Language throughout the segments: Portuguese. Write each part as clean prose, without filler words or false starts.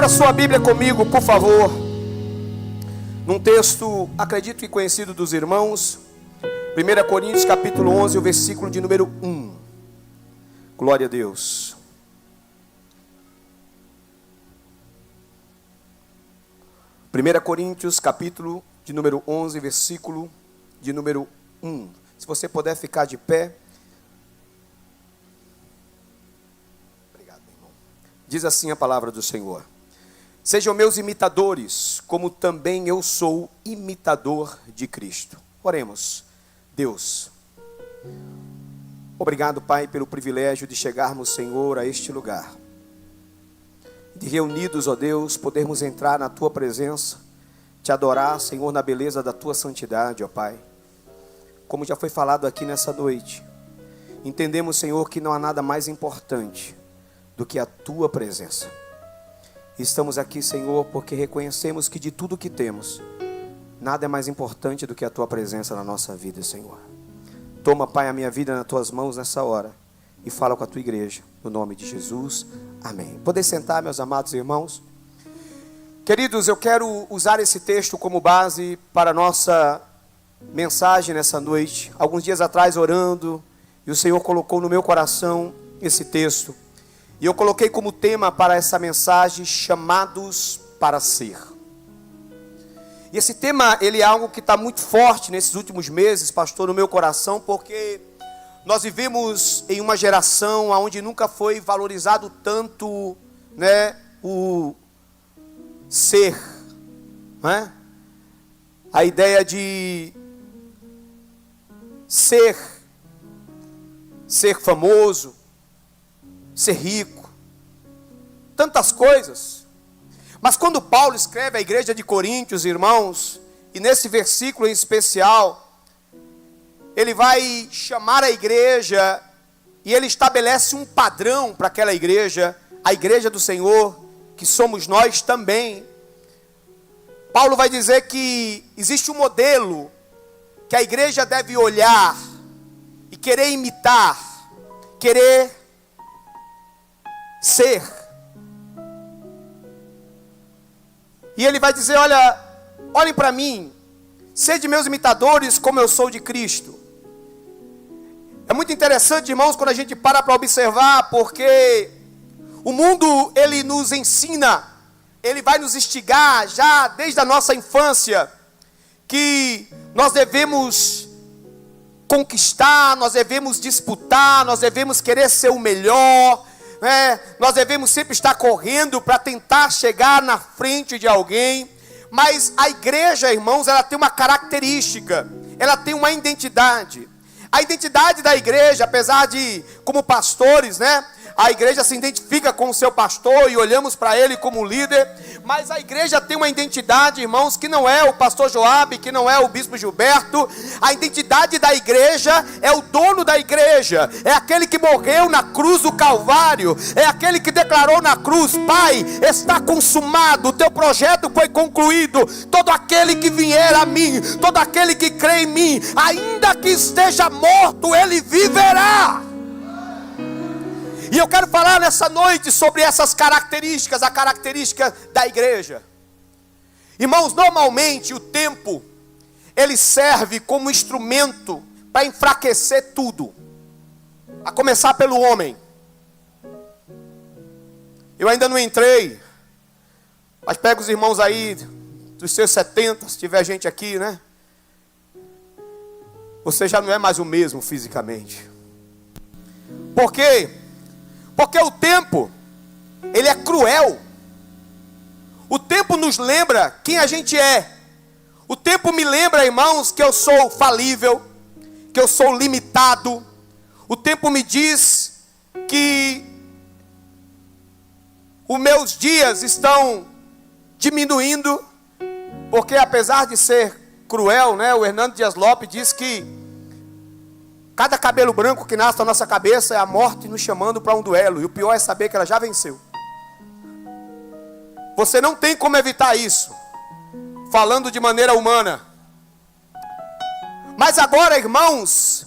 Abra sua Bíblia comigo, por favor, num texto, acredito que conhecido dos irmãos, 1 Coríntios capítulo 11, o versículo de número 1. Glória a Deus. Primeira Coríntios capítulo de número 11, versículo de número 1. Se você puder ficar de pé. Obrigado, meu irmão. Diz assim a palavra do Senhor: sejam meus imitadores, como também eu sou imitador de Cristo. Oremos. Deus, obrigado, Pai, pelo privilégio de chegarmos, Senhor, a este lugar. De reunidos, ó Deus, podermos entrar na Tua presença, Te adorar, Senhor, na beleza da Tua santidade, ó Pai. Como já foi falado aqui nessa noite, entendemos, Senhor, que não há nada mais importante do que a Tua presença. Estamos aqui, Senhor, porque reconhecemos que de tudo que temos, nada é mais importante do que a Tua presença na nossa vida, Senhor. Toma, Pai, a minha vida nas Tuas mãos nessa hora e fala com a Tua igreja, no nome de Jesus, amém. Podem sentar, meus amados irmãos. Queridos, eu quero usar esse texto como base para a nossa mensagem nessa noite. Alguns dias atrás, orando, e o Senhor colocou no meu coração esse texto. E eu coloquei como tema para essa mensagem, chamados para ser. E esse tema, ele é algo que está muito forte nesses últimos meses, pastor, no meu coração, porque nós vivemos em uma geração onde nunca foi valorizado tanto, né, o ser, né? A ideia de ser famoso, ser rico, tantas coisas. Mas quando Paulo escreve à igreja de Coríntios, irmãos, e nesse versículo em especial, ele vai chamar a igreja e ele estabelece um padrão para aquela igreja, a igreja do Senhor, que somos nós também. Paulo vai dizer que existe um modelo que a igreja deve olhar e querer imitar, querer ser. E ele vai dizer, olhem para mim, sede meus imitadores como eu sou de Cristo. É muito interessante, irmãos, quando a gente para observar, porque o mundo, ele nos ensina, ele vai nos instigar já desde a nossa infância, que nós devemos conquistar, nós devemos disputar, nós devemos querer ser o melhor, nós devemos sempre estar correndo para tentar chegar na frente de alguém. Mas a igreja, irmãos, ela tem uma característica, ela tem uma identidade. A identidade da igreja, apesar de, como pastores, né, a igreja se identifica com o seu pastor e olhamos para ele como líder, mas a igreja tem uma identidade, irmãos, que não é o pastor Joabe, que não é o bispo Gilberto. A identidade da igreja é o dono da igreja, é aquele que morreu na cruz do Calvário, é aquele que declarou na cruz: Pai, está consumado, o teu projeto foi concluído, todo aquele que vier a mim, todo aquele que crê em mim, ainda que esteja morto, ele viverá. E eu quero falar nessa noite sobre essas características, a característica da igreja. Irmãos, normalmente o tempo, ele serve como instrumento para enfraquecer tudo. A começar pelo homem. Eu ainda não entrei, mas pega os irmãos aí, dos seus 70, se tiver gente aqui, né? Você já não é mais o mesmo fisicamente. Por quê? Porque o tempo, ele é cruel. O tempo nos lembra quem a gente é. O tempo me lembra, irmãos, que eu sou falível, que eu sou limitado. O tempo me diz que os meus dias estão diminuindo, porque apesar de ser cruel, né, o Hernando Dias Lopes diz que cada cabelo branco que nasce na nossa cabeça é a morte nos chamando para um duelo. E o pior é saber que ela já venceu. Você não tem como evitar isso, falando de maneira humana. Mas agora, irmãos,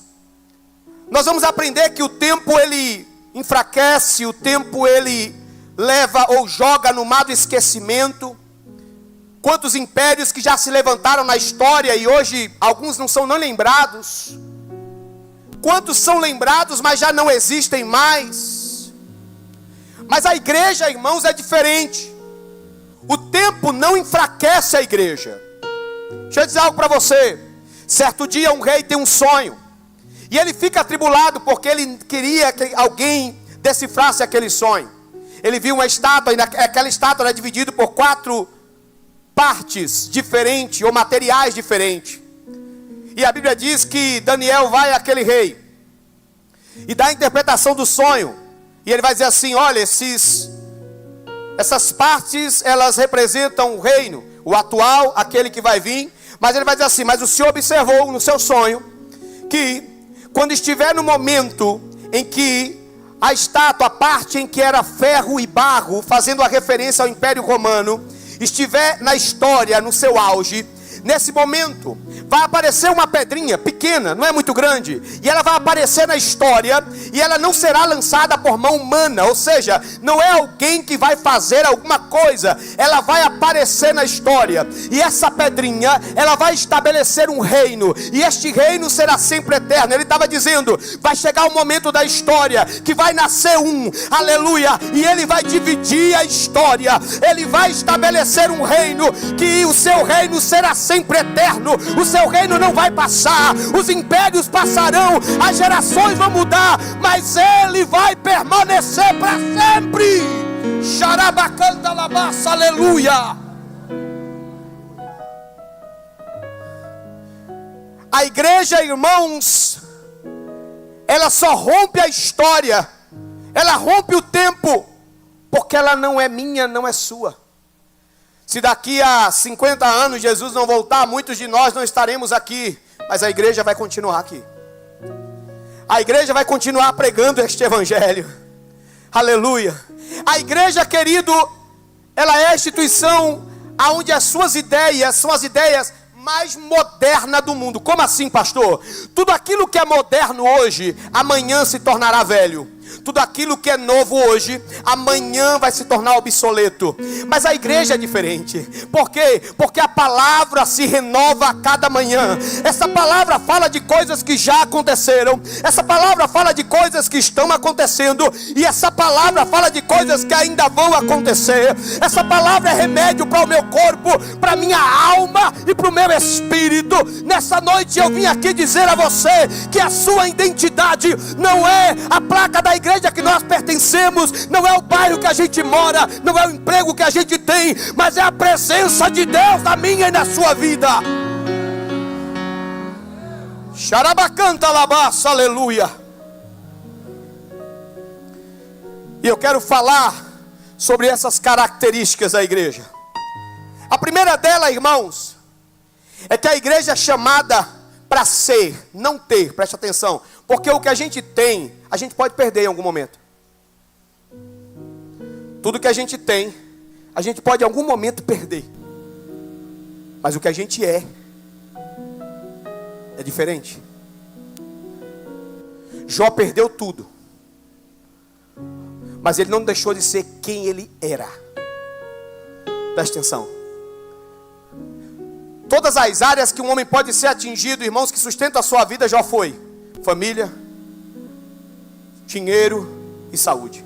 nós vamos aprender que o tempo ele enfraquece, o tempo ele leva ou joga no mar do esquecimento. Quantos impérios que já se levantaram na história e hoje alguns não são nem lembrados. Quantos são lembrados, mas já não existem mais. Mas a igreja, irmãos, é diferente. O tempo não enfraquece a igreja. Deixa eu dizer algo para você. Certo dia um rei tem um sonho. E ele fica atribulado porque ele queria que alguém decifrasse aquele sonho. Ele viu uma estátua e aquela estátua era dividida por 4 partes diferentes ou materiais diferentes. E a Bíblia diz que Daniel vai àquele rei e dá a interpretação do sonho. E ele vai dizer assim: olha, essas partes, elas representam o reino, o atual, aquele que vai vir. Mas ele vai dizer assim: mas o Senhor observou no seu sonho que quando estiver no momento em que a estátua, a parte em que era ferro e barro, fazendo a referência ao Império Romano, estiver na história, no seu auge, nesse momento vai aparecer uma pedrinha pequena, não é muito grande, e ela vai aparecer na história, e ela não será lançada por mão humana, ou seja, não é alguém que vai fazer alguma coisa, ela vai aparecer na história, e essa pedrinha, ela vai estabelecer um reino, e este reino será sempre eterno. Ele estava dizendo, vai chegar o momento da história, que vai nascer um, aleluia, e ele vai dividir a história, ele vai estabelecer um reino, que o seu reino será sempre eterno, o seu reino não vai passar, os impérios passarão, as gerações vão mudar, mas ele vai permanecer para sempre. Xarabacanta labaça, aleluia. A igreja, irmãos, ela só rompe a história, ela rompe o tempo, porque ela não é minha, não é sua. Se daqui a 50 anos Jesus não voltar, muitos de nós não estaremos aqui, mas a igreja vai continuar aqui. A igreja vai continuar pregando este evangelho. Aleluia. A igreja, querido, ela é a instituição onde as suas ideias são as ideias mais modernas do mundo. Como assim, pastor? Tudo aquilo que é moderno hoje, amanhã se tornará velho. Tudo aquilo que é novo hoje, amanhã vai se tornar obsoleto. Mas a igreja é diferente. Por quê? Porque a palavra se renova a cada manhã. Essa palavra fala de coisas que já aconteceram. Essa palavra fala de coisas que estão acontecendo. E essa palavra fala de coisas que ainda vão acontecer. Essa palavra é remédio para o meu corpo, para a minha alma e para o meu espírito. Nessa noite eu vim aqui dizer a você que a sua identidade não é a placa da igreja que nós pertencemos, não é o bairro que a gente mora, não é o emprego que a gente tem, mas é a presença de Deus na minha e na sua vida. Xarabacanta labaça, aleluia. E eu quero falar sobre essas características da igreja. A primeira delas, irmãos, é que a igreja é chamada para ser, não ter, preste atenção, porque o que a gente tem, a gente pode perder em algum momento. Tudo que a gente tem, a gente pode em algum momento perder. Mas o que a gente é diferente. Jó perdeu tudo, mas ele não deixou de ser quem ele era. Preste atenção. Todas as áreas que um homem pode ser atingido, irmãos, que sustentam a sua vida, Jó foi: família, dinheiro e saúde.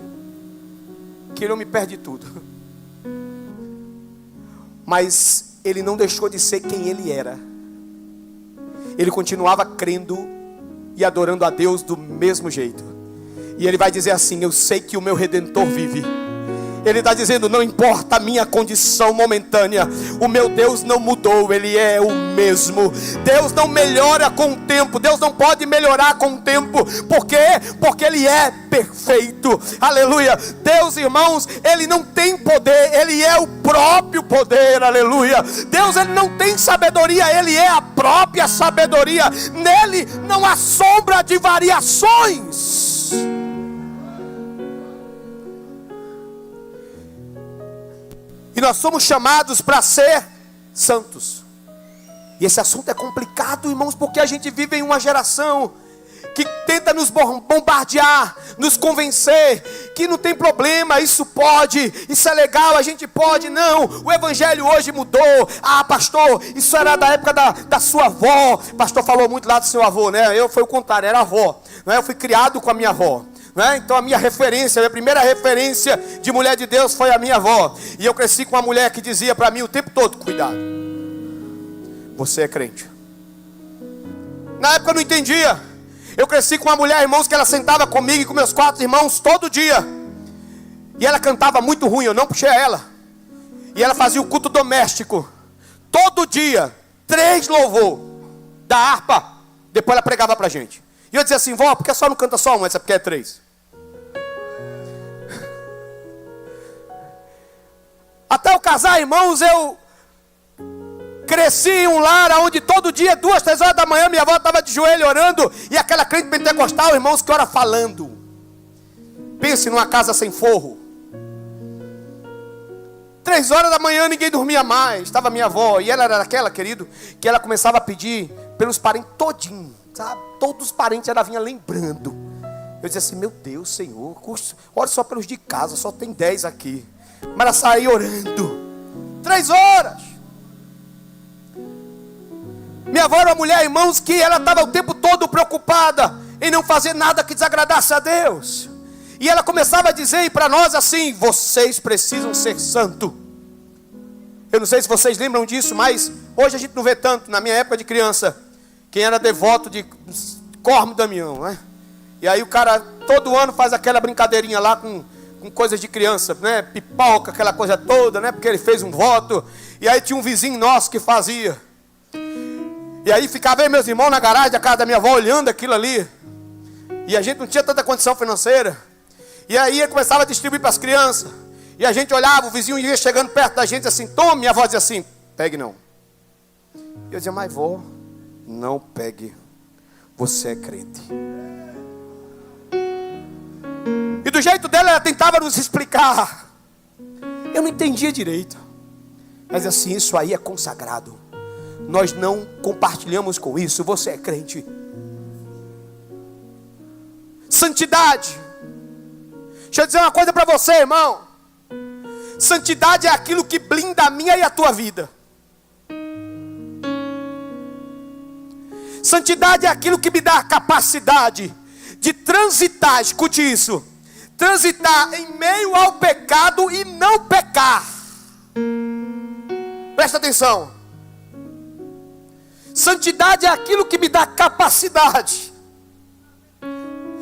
Que ele não me perde tudo. Mas ele não deixou de ser quem ele era. Ele continuava crendo e adorando a Deus do mesmo jeito. E ele vai dizer assim: eu sei que o meu Redentor vive. Ele está dizendo, não importa a minha condição momentânea, o meu Deus não mudou, Ele é o mesmo. Deus não melhora com o tempo, Deus não pode melhorar com o tempo. Por quê? Porque Ele é perfeito. Aleluia. Deus, irmãos, Ele não tem poder, Ele é o próprio poder. Aleluia. Deus, Ele não tem sabedoria, Ele é a própria sabedoria. Nele não há sombra de variações. E nós somos chamados para ser santos. E esse assunto é complicado, irmãos, porque a gente vive em uma geração que tenta nos bombardear, nos convencer que não tem problema, isso pode, isso é legal, a gente pode. Não, o evangelho hoje mudou. Ah, pastor, isso era da época da sua avó. O pastor falou muito lá do seu avô, né? Eu fui o contrário, era avó, né? Eu fui criado com a minha avó, né? Então a minha referência, a minha primeira referência de mulher de Deus foi a minha avó. E eu cresci com uma mulher que dizia para mim o tempo todo: cuidado, você é crente. Na época eu não entendia. Eu cresci com uma mulher, irmãos, que ela sentava comigo e com meus 4 irmãos todo dia. E ela cantava muito ruim, eu não puxei ela. E ela fazia o culto doméstico todo dia, 3 louvor da harpa. Depois ela pregava pra gente. E eu dizia assim: vó, por que só não canta só uma? Essa é porque é 3. Até eu casar, irmãos, eu cresci em um lar onde todo dia, 2, 3 horas da manhã, minha avó estava de joelho orando. E aquela crente pentecostal, irmãos, que ora falando. Pense numa casa sem forro. 3 horas da manhã ninguém dormia mais. Estava minha avó, e ela era aquela, querido, que ela começava a pedir pelos parentes todinho, sabe? Todos os parentes ela vinha lembrando. Eu dizia assim: meu Deus, Senhor, olha só pelos de casa, só tem 10 aqui. Mas ela saía orando 3 horas. Minha avó era uma mulher, irmãos, que ela estava o tempo todo preocupada em não fazer nada que desagradasse a Deus. E ela começava a dizer para nós assim: vocês precisam ser santos. Eu não sei se vocês lembram disso, mas hoje a gente não vê tanto. Na minha época de criança, quem era devoto de Cormo Damião, né? E aí o cara todo ano faz aquela brincadeirinha lá com coisas de criança, né? Pipoca, aquela coisa toda, né? Porque ele fez um voto. E aí tinha um vizinho nosso que fazia. E aí ficava aí meus irmãos na garagem da casa da minha avó olhando aquilo ali. E a gente não tinha tanta condição financeira. E aí ele começava a distribuir para as crianças. E a gente olhava, o vizinho ia chegando perto da gente assim: tome. Minha avó dizia assim: pegue não. E eu dizia: mas vó, não pegue, você é crente. E do jeito dela ela tentava nos explicar. Eu não entendia direito. Mas assim, isso aí é consagrado. Nós não compartilhamos com isso. Você é crente. Santidade. Deixa eu dizer uma coisa para você, irmão. Santidade é aquilo que blinda a minha e a tua vida. Santidade é aquilo que me dá a capacidade de transitar, escute isso, transitar em meio ao pecado e não pecar. Presta atenção. Santidade é aquilo que me dá capacidade.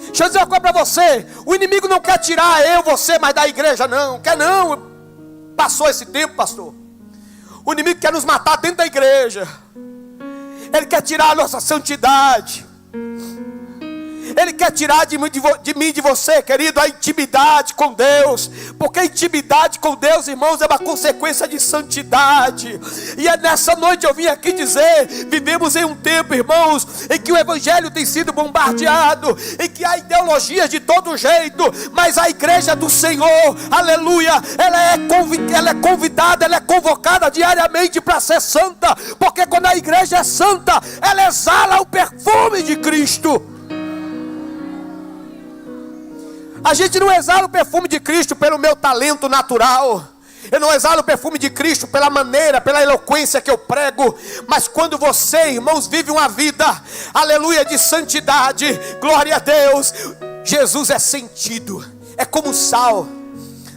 Deixa eu dizer uma coisa para você. O inimigo não quer tirar eu, você, mas da igreja não. Quer não. Passou esse tempo, pastor. O inimigo quer nos matar dentro da igreja. Ele quer tirar a nossa santidade. Ele quer tirar de mim, de você, querido, a intimidade com Deus. Porque a intimidade com Deus, irmãos, é uma consequência de santidade. E é nessa noite eu vim aqui dizer: vivemos em um tempo, irmãos, em que o evangelho tem sido bombardeado, em que há ideologias de todo jeito, mas a igreja do Senhor, aleluia, ela é convidada, ela é convocada diariamente para ser santa. Porque quando a igreja é santa, ela exala o perfume de Cristo. A gente não exala o perfume de Cristo pelo meu talento natural. Eu não exalo o perfume de Cristo pela maneira, pela eloquência que eu prego. Mas quando você, irmãos, vive uma vida, aleluia, de santidade, glória a Deus, Jesus é sentido. É como sal.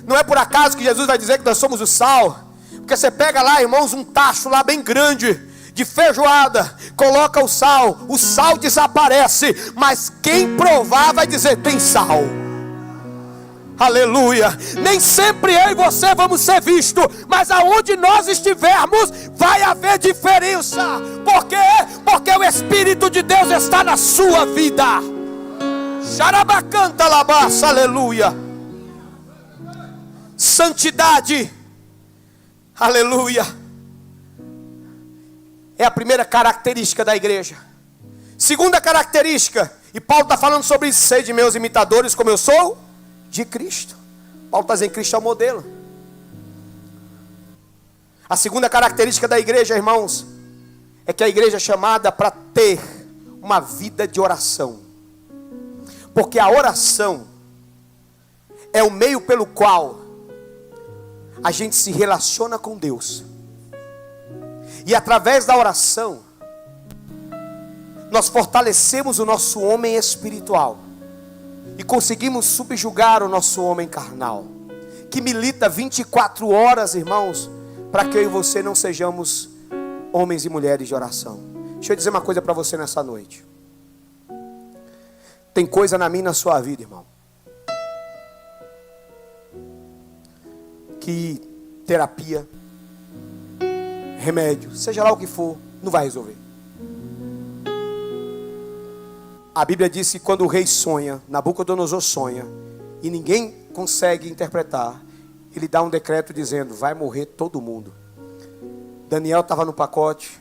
Não é por acaso que Jesus vai dizer que nós somos o sal. Porque você pega lá, irmãos, um tacho lá bem grande de feijoada, coloca o sal desaparece. Mas quem provar vai dizer: tem sal. Aleluia. Nem sempre eu e você vamos ser vistos, mas aonde nós estivermos vai haver diferença. Por quê? Porque o Espírito de Deus está na sua vida. Xarabacanta labaça, aleluia. Santidade, aleluia, é a primeira característica da igreja. Segunda característica, e Paulo está falando sobre isso: sede meus imitadores como eu sou de Cristo. Paulo está dizendo que Cristo é o modelo. A segunda característica da igreja, irmãos, é que a igreja é chamada para ter uma vida de oração. Porque a oração é o meio pelo qual a gente se relaciona com Deus. E através da oração, nós fortalecemos o nosso homem espiritual. E conseguimos subjugar o nosso homem carnal. Que milita 24 horas, irmãos, para que eu e você não sejamos homens e mulheres de oração. Deixa eu dizer uma coisa para você nessa noite. Tem coisa na minha e na sua vida, irmão, que terapia, remédio, seja lá o que for, não vai resolver. A Bíblia diz que quando o rei sonha, Nabucodonosor sonha, e ninguém consegue interpretar, ele dá um decreto dizendo, vai morrer todo mundo. Daniel estava no pacote,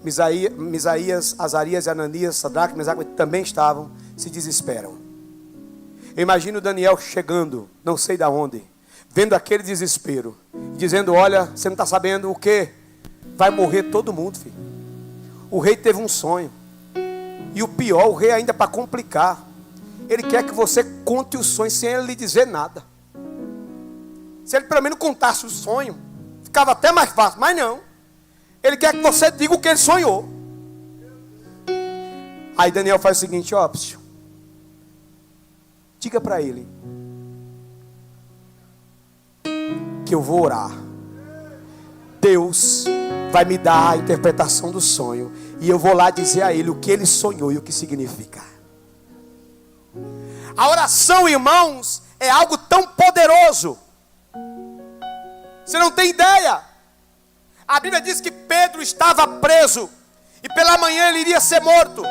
Misaías, Azarias e Ananias, Sadraque, Mesaque também estavam, se desesperam. Eu imagino Daniel chegando, não sei de onde, vendo aquele desespero, dizendo, olha, você não está sabendo o que? Vai morrer todo mundo, filho. O rei teve um sonho. E o pior, o rei ainda para complicar, ele quer que você conte o sonho sem ele lhe dizer nada. Se ele pelo menos contasse o sonho, ficava até mais fácil, mas não. Ele quer que você diga o que ele sonhou. Aí Daniel faz o seguinte, ó, diga para ele que eu vou orar. Deus vai me dar a interpretação do sonho. E eu vou lá dizer a ele o que ele sonhou e o que significa. A oração, irmãos, é algo tão poderoso. Você não tem ideia. A Bíblia diz que Pedro estava preso. E pela manhã ele iria ser morto.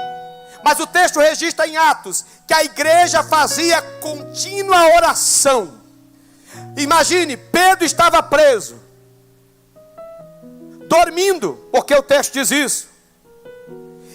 Mas o texto registra em Atos que a igreja fazia contínua oração. Imagine, Pedro estava preso, dormindo, porque o texto diz isso.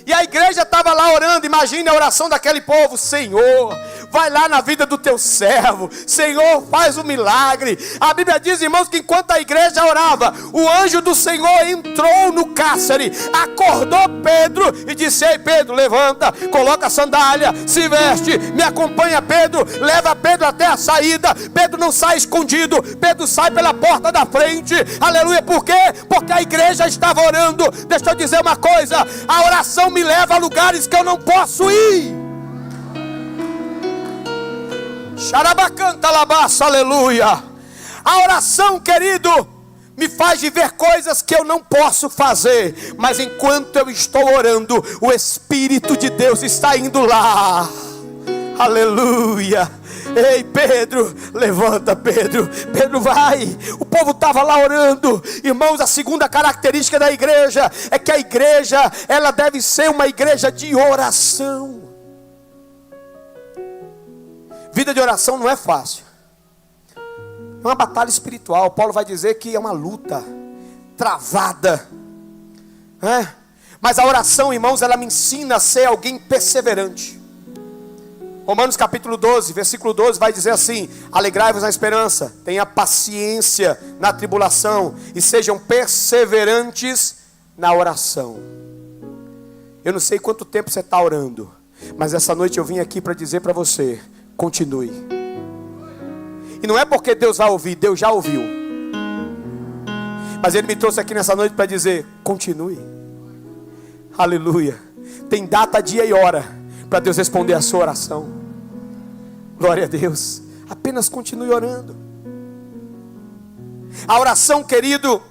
E a igreja estava lá orando. Imagine a oração daquele povo. Senhor, vai lá na vida do teu servo. Senhor, faz um milagre. A Bíblia diz, irmãos, que enquanto a igreja orava, o anjo do Senhor entrou no cárcere, acordou Pedro e disse, ei Pedro, levanta, coloca a sandália, se veste, me acompanha Pedro, leva Pedro até a saída. Pedro não sai escondido, Pedro sai pela porta da frente. Aleluia, por quê? Porque a igreja estava orando. Deixa eu dizer uma coisa, a oração me leva a lugares que eu não posso ir. Xarabacanta labaça, aleluia. A oração, querido, me faz viver coisas que eu não posso fazer, mas enquanto eu estou orando, o Espírito de Deus está indo lá. Aleluia. Ei Pedro, levanta Pedro. Pedro vai. O povo estava lá orando. Irmãos, a segunda característica da igreja é que a igreja, ela deve ser uma igreja de oração. Vida de oração não é fácil. É uma batalha espiritual. Paulo vai dizer que é uma luta travada. Mas a oração, irmãos, ela me ensina a ser alguém perseverante. Romanos capítulo 12, versículo 12 vai dizer assim: alegrai-vos na esperança, tenha paciência na tribulação e sejam perseverantes na oração. Eu não sei quanto tempo você está orando, mas essa noite eu vim aqui para dizer para você, continue. E não é porque Deus vai ouvir, Deus já ouviu, mas Ele me trouxe aqui nessa noite para dizer, continue. Aleluia. Tem data, dia e hora para Deus responder a sua oração. Glória a Deus. Apenas continue orando. A oração, querido,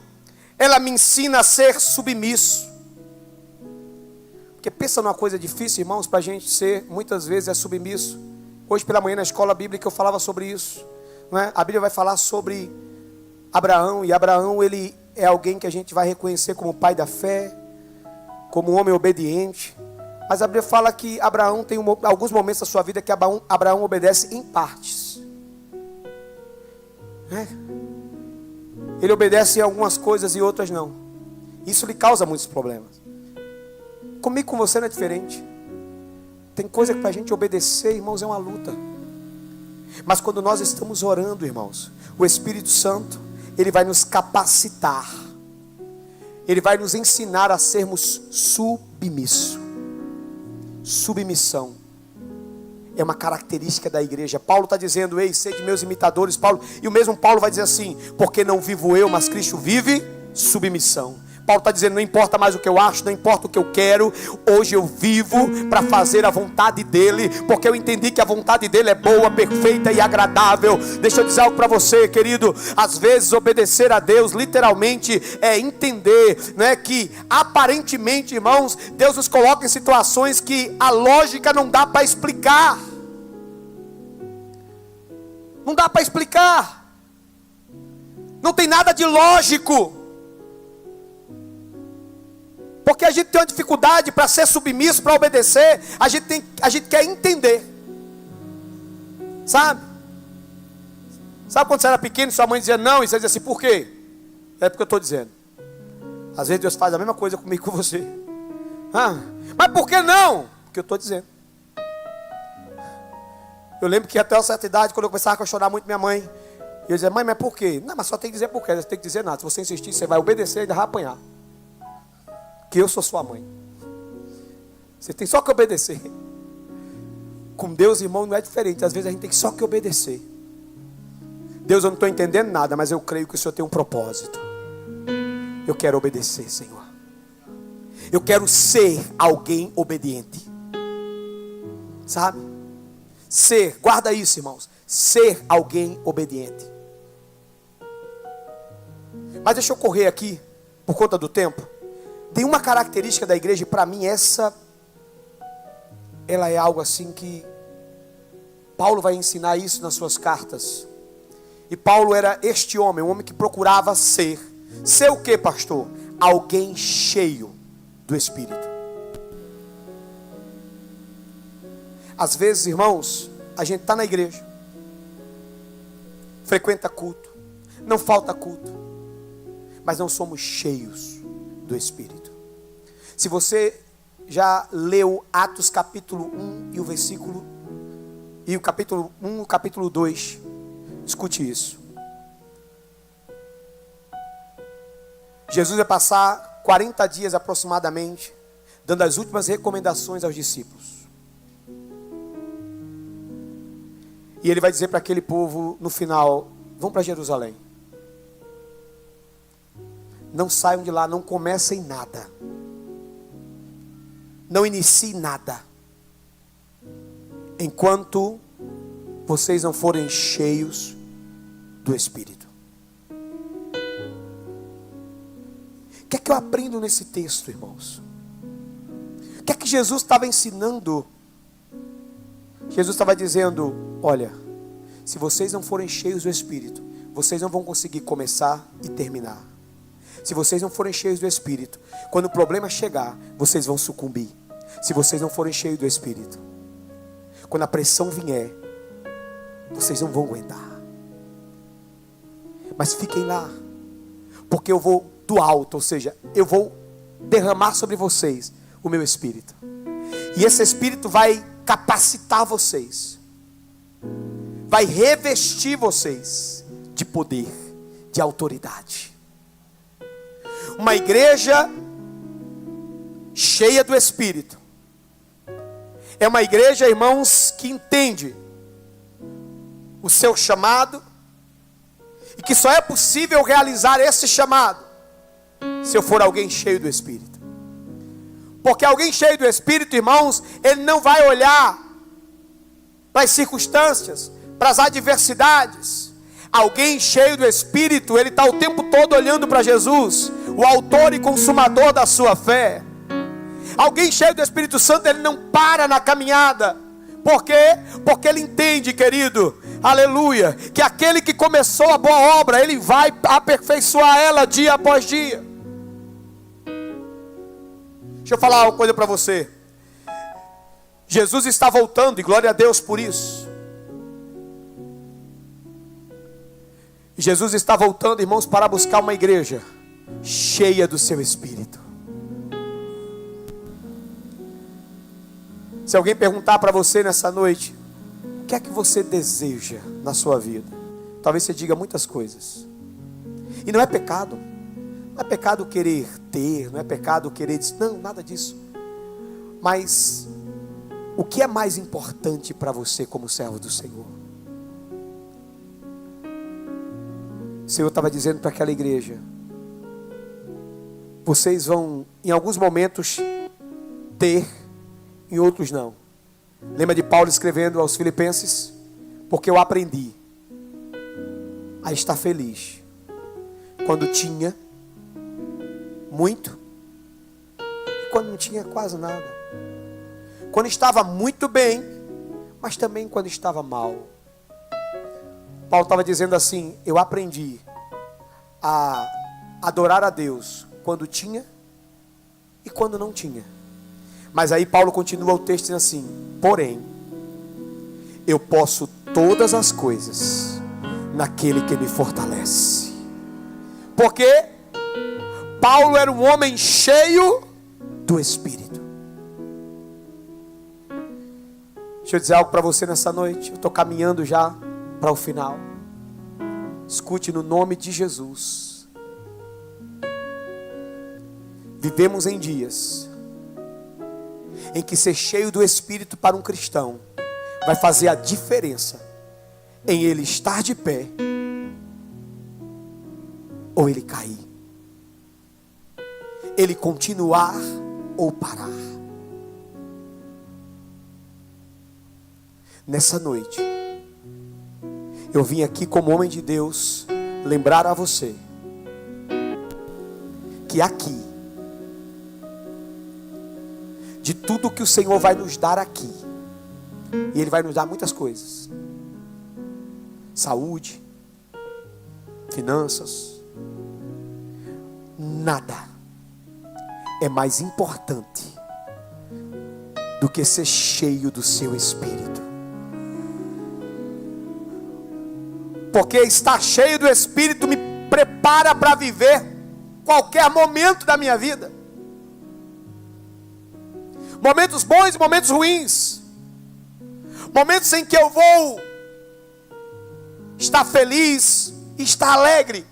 ela me ensina a ser submisso. Porque pensa numa coisa difícil, irmãos, para a gente ser, muitas vezes é submisso. Hoje pela manhã na escola bíblica eu falava sobre isso, não é? A Bíblia vai falar sobre Abraão. E Abraão, ele é alguém que a gente vai reconhecer como pai da fé, como um homem obediente. Mas a Bíblia fala que Abraão tem alguns momentos da sua vida que Abraão obedece em partes. Ele obedece em algumas coisas e outras não. Isso lhe causa muitos problemas. Comigo, com você não é diferente. Tem coisa que para a gente obedecer, irmãos, é uma luta. Mas quando nós estamos orando, irmãos, o Espírito Santo, Ele vai nos capacitar. Ele vai nos ensinar a sermos submissos. Submissão. É uma característica da igreja. Paulo está dizendo: ei, sede meus imitadores, Paulo. E o mesmo Paulo vai dizer assim: porque não vivo eu, mas Cristo vive, submissão. Paulo está dizendo: não importa mais o que eu acho, não importa o que eu quero, hoje eu vivo para fazer a vontade dele, porque eu entendi que a vontade dele é boa, perfeita e agradável. Deixa eu dizer algo para você, querido. Às vezes obedecer a Deus literalmente é entender, né, que aparentemente, irmãos, Deus nos coloca em situações que a lógica não dá para explicar. Não dá para explicar. Não tem nada de lógico. Porque a gente tem uma dificuldade para ser submisso, para obedecer. A gente quer entender. Sabe? Sabe quando você era pequeno e sua mãe dizia não, e você dizia assim: por quê? É porque eu estou dizendo. Às vezes Deus faz a mesma coisa comigo, com você. Mas por que não? Porque eu estou dizendo. Eu lembro que até uma certa idade, quando eu começava a chorar muito minha mãe, eu dizia: mãe, mas por quê? Não, mas só tem que dizer por quê, você tem que dizer nada. Se você insistir, você vai obedecer e ainda vai apanhar. Que eu sou sua mãe. Você tem só que obedecer. Com Deus, irmão, não é diferente. Às vezes a gente tem só que obedecer. Deus, eu não estou entendendo nada, mas eu creio que o Senhor tem um propósito. Eu quero obedecer, Senhor. Eu quero ser alguém obediente. Sabe? Ser, guarda isso, irmãos. Ser alguém obediente. Mas deixa eu correr aqui, por conta do tempo. Tem uma característica da igreja, e para mim ela é algo assim que Paulo vai ensinar isso nas suas cartas. E Paulo era este homem, um homem que procurava ser o que, pastor? Alguém cheio do Espírito. Às vezes, irmãos, a gente está na igreja, frequenta culto, não falta culto, mas não somos cheios do Espírito. Se você já leu Atos capítulo 1 e o capítulo 1 e o capítulo 2, escute isso. Jesus vai passar 40 dias aproximadamente, dando as últimas recomendações aos discípulos. E ele vai dizer para aquele povo no final: vão para Jerusalém. Não saiam de lá, não comecem nada. Não iniciem nada. Enquanto vocês não forem cheios do Espírito. O que é que eu aprendo nesse texto, irmãos? O que é que Jesus estava ensinando? Jesus estava dizendo: olha, se vocês não forem cheios do Espírito, vocês não vão conseguir começar e terminar. Se vocês não forem cheios do Espírito, quando o problema chegar, vocês vão sucumbir. Se vocês não forem cheios do Espírito, quando a pressão vier, vocês não vão aguentar. Mas fiquem lá, porque eu vou do alto, ou seja, eu vou derramar sobre vocês o meu Espírito. E esse Espírito vai capacitar vocês, vai revestir vocês de poder, de autoridade. Uma igreja cheia do Espírito é uma igreja, irmãos, que entende o seu chamado e que só é possível realizar esse chamado se eu for alguém cheio do Espírito. Porque alguém cheio do Espírito, irmãos, ele não vai olhar para as circunstâncias, para as adversidades. Alguém cheio do Espírito, ele está o tempo todo olhando para Jesus, o autor e consumador da sua fé. Alguém cheio do Espírito Santo, ele não para na caminhada. Por quê? Porque ele entende, querido, aleluia, que aquele que começou a boa obra, ele vai aperfeiçoar ela dia após dia. Deixa eu falar uma coisa para você. Jesus está voltando, e glória a Deus por isso. Jesus está voltando, irmãos, para buscar uma igreja cheia do seu Espírito. Se alguém perguntar para você nessa noite, o que é que você deseja na sua vida? Talvez você diga muitas coisas. E não é pecado. Não é pecado querer ter, não é pecado querer... Não, nada disso. Mas O que é mais importante para você como servo do Senhor? O Senhor estava dizendo para aquela igreja: vocês vão, em alguns momentos, ter, em outros não. Lembra de Paulo escrevendo aos Filipenses? Porque eu aprendi a estar feliz quando tinha muito e quando não tinha quase nada. Quando estava muito bem, mas também quando estava mal. Paulo estava dizendo assim: eu aprendi a adorar a Deus quando tinha e quando não tinha. Mas aí Paulo continua o texto dizendo assim: porém, eu posso todas as coisas naquele que me fortalece. Porque Paulo era um homem cheio do Espírito. Deixa eu dizer algo para você nessa noite. Eu estou caminhando já para o final. Escute, no nome de Jesus. Vivemos em dias em que ser cheio do Espírito para um cristão vai fazer a diferença em ele estar de pé ou ele cair, ele continuar ou parar. Nessa noite eu vim aqui como homem de Deus lembrar a você que aqui, de tudo que o Senhor vai nos dar aqui, e Ele vai nos dar muitas coisas: saúde, finanças, nada é mais importante do que ser cheio do seu Espírito. Porque estar cheio do Espírito me prepara para viver qualquer momento da minha vida. Momentos bons e momentos ruins. Momentos em que eu vou estar feliz e estar alegre.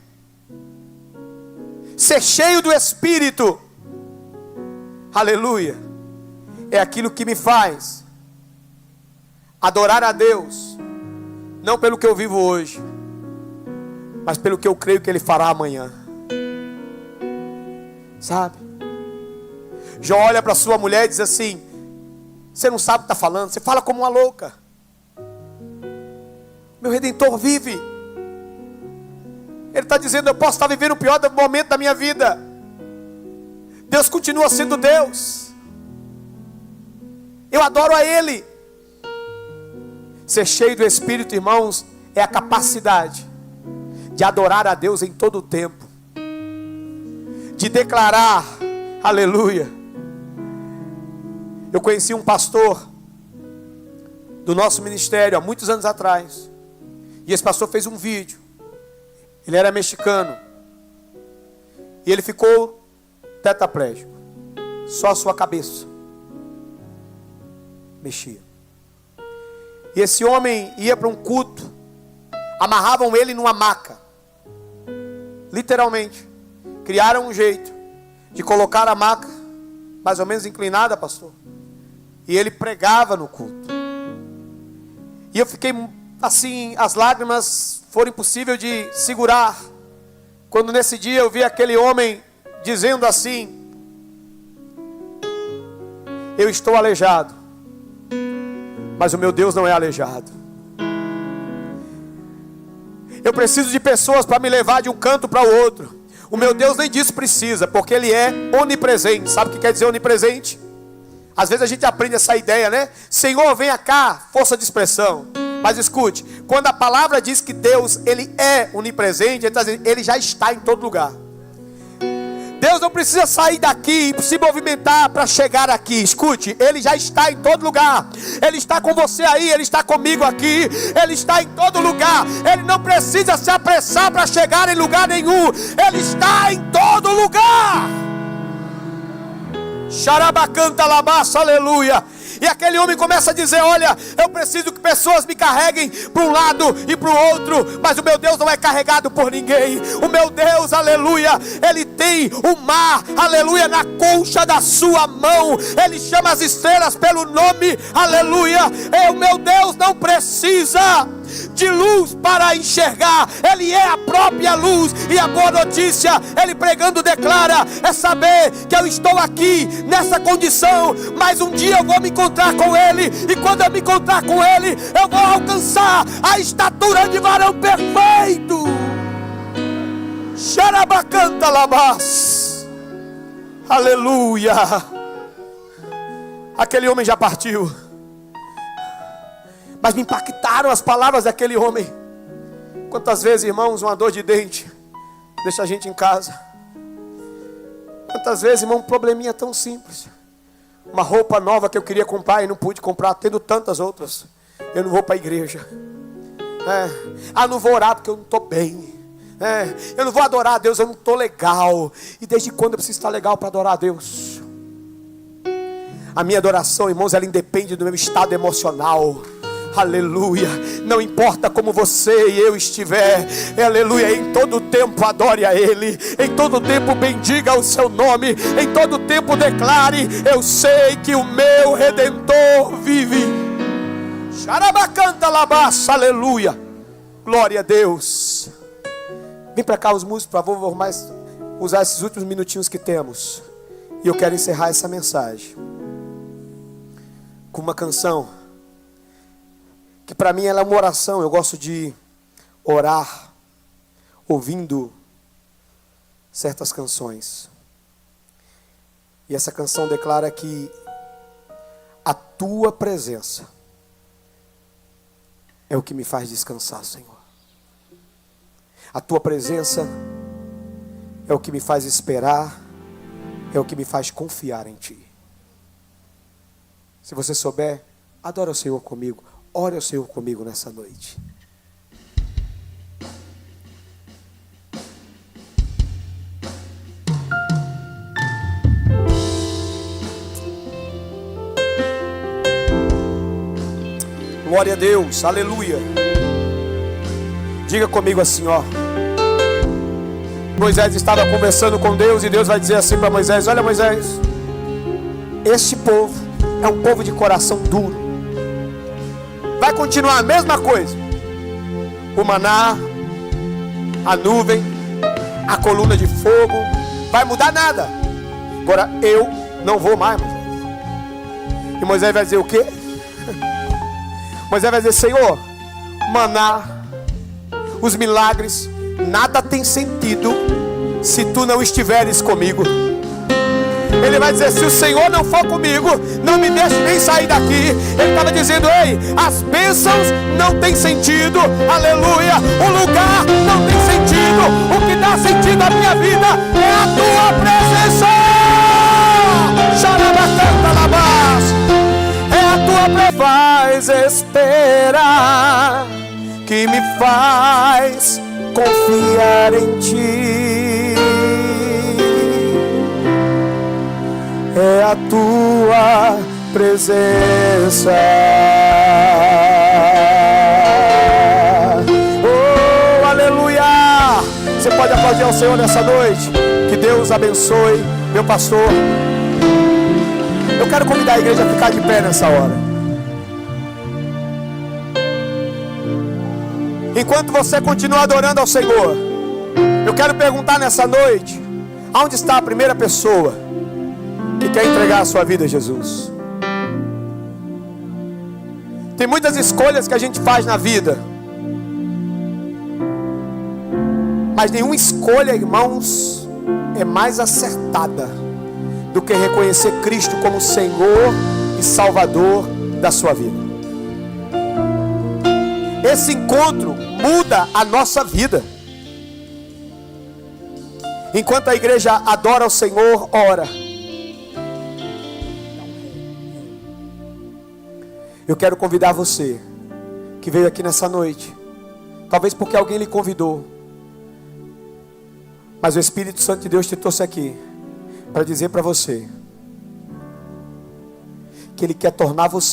Ser cheio do Espírito, aleluia, é aquilo que me faz adorar a Deus, não pelo que eu vivo hoje, mas pelo que eu creio que Ele fará amanhã. Sabe? Jó olha para sua mulher e diz assim: você não sabe o que está falando, você fala como uma louca. Meu Redentor vive. Ele está dizendo: eu posso estar vivendo o pior momento da minha vida, Deus continua sendo Deus, eu adoro a Ele. Ser cheio do Espírito, irmãos, é a capacidade de adorar a Deus em todo o tempo, de declarar, aleluia. Eu conheci um pastor do nosso ministério há muitos anos atrás, e esse pastor fez um vídeo. Ele era mexicano e ele ficou tetraplégico, só a sua cabeça mexia. E esse homem ia para um culto, amarravam ele numa maca, literalmente. Criaram um jeito de colocar a maca mais ou menos inclinada, pastor, e ele pregava no culto. E eu fiquei assim, as lágrimas foram impossível de segurar, quando nesse dia eu vi aquele homem dizendo assim: eu estou aleijado, mas o meu Deus não é aleijado. Eu preciso de pessoas para me levar de um canto para o outro. O meu Deus nem disso precisa, porque Ele é onipresente. Sabe o que quer dizer onipresente? Às vezes a gente aprende essa ideia, né? Senhor, venha cá, força de expressão. Mas escute, quando a palavra diz que Deus, Ele é onipresente, Ele está dizendo, Ele já está em todo lugar. Deus não precisa sair daqui e se movimentar para chegar aqui. Escute, Ele já está em todo lugar. Ele está com você aí, Ele está comigo aqui. Ele está em todo lugar. Ele não precisa se apressar para chegar em lugar nenhum. Ele está em todo lugar. Xarabacanta labaça, aleluia. E aquele homem começa a dizer: olha, eu preciso que pessoas me carreguem para um lado e para o outro, mas o meu Deus não é carregado por ninguém. O meu Deus, aleluia, Ele tem tem o mar, aleluia, na concha da sua mão. Ele chama as estrelas pelo nome, aleluia. O meu Deus não precisa de luz para enxergar, Ele é a própria luz. E a boa notícia, Ele pregando declara, é saber que eu estou aqui nessa condição, mas um dia eu vou me encontrar com Ele, e quando eu me encontrar com Ele, eu vou alcançar a estatura de varão perfeito. Xarabacanta labás, aleluia. Aquele homem já partiu, mas me impactaram as palavras daquele homem. Quantas vezes, irmãos, uma dor de dente deixa a gente em casa. Quantas vezes, irmão, um probleminha tão simples. Uma roupa nova que eu queria comprar e não pude comprar, tendo tantas outras. Eu não vou para a igreja. Não vou orar porque eu não estou bem. Eu não vou adorar a Deus, eu não estou legal. E desde quando eu preciso estar legal para adorar a Deus? A minha adoração, irmãos, ela independe do meu estado emocional. Aleluia, não importa como você e eu estiver, aleluia, em todo tempo adore a Ele, em todo tempo bendiga o seu nome, em todo tempo declare, eu sei que o meu Redentor vive. Xarabacanta labaça, aleluia, glória a Deus. Vem para cá os músicos, por favor, vamos usar esses últimos minutinhos que temos, e eu quero encerrar essa mensagem com uma canção que para mim ela é uma oração. Eu gosto de orar ouvindo certas canções. E essa canção declara que a tua presença é o que me faz descansar, Senhor. A tua presença é o que me faz esperar, é o que me faz confiar em Ti. Se você souber, adora o Senhor comigo. Ore ao Senhor comigo nessa noite. Glória a Deus, aleluia. Diga comigo assim, ó. Moisés estava conversando com Deus e Deus vai dizer assim para Moisés: olha, Moisés, este povo é um povo de coração duro. Vai continuar a mesma coisa. O maná, a nuvem, a coluna de fogo. Vai mudar nada. Agora eu não vou mais, Moisés. E Moisés vai dizer o quê? Moisés vai dizer: Senhor, maná, os milagres, nada tem sentido se tu não estiveres comigo. Ele vai dizer: se o Senhor não for comigo, não me deixe nem sair daqui. Ele estava dizendo: ei, as bênçãos não tem sentido, aleluia, o lugar não tem sentido. O que dá sentido à minha vida é a tua presença. Xarabacanta labás, é a tua presença faz esperar, que me faz confiar em Ti. É a tua presença. Oh, aleluia! Você pode aplaudir ao Senhor nessa noite. Que Deus abençoe, meu pastor. Eu quero convidar a igreja a ficar de pé nessa hora. Enquanto você continua adorando ao Senhor, eu quero perguntar nessa noite: aonde está a primeira pessoa que quer entregar a sua vida a Jesus? Tem muitas escolhas que a gente faz na vida, mas nenhuma escolha, irmãos, é mais acertada do que reconhecer Cristo como Senhor e Salvador da sua vida. Esse encontro muda a nossa vida. Enquanto a igreja adora o Senhor, ora. Eu quero convidar você que veio aqui nessa noite, talvez porque alguém lhe convidou, mas o Espírito Santo de Deus te trouxe aqui para dizer para você que Ele quer tornar você